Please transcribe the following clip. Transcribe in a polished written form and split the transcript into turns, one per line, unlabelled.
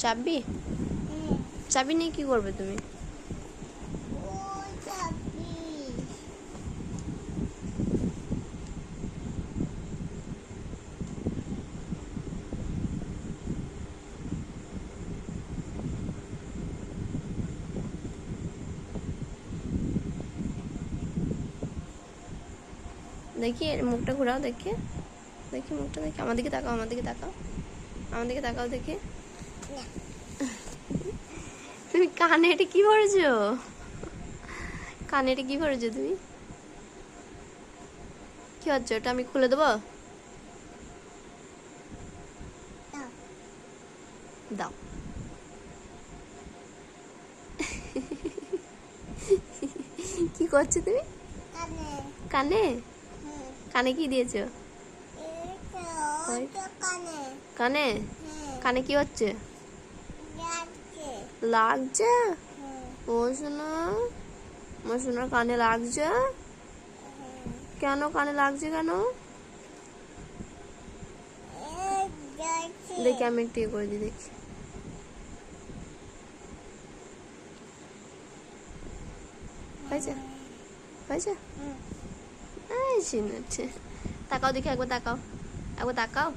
চাবি? চাবি নিয়ে কি করবে তুমি? দেখি মুখটা ঘোরাও, দেখি দেখি মুখটা, দেখি আমার দিকে তাকাও, আমার দিকে তাকাও, আমার দিকে তাকাও দেখি। তুমি কানে এটা কি পড়েছো? কানে এটা কি পড়েছো তুমি? কি হচ্ছে ওটা? আমি খুলে দেবো? দাও। কি করছো তুমি? কানে? কানে কি দিয়েছো? কানে? কানে কি হচ্ছে? লাগছে? ও শোনা, আমার শোনার কানে লাগছে কেন? কানে লাগছে কেন? দেখি আমি একটু করে দিই, দেখি। হয়েছে? হয়েছে? এই শুনেছে। তাকাও দেখি, একবার তাকাও, একবার তাকাও।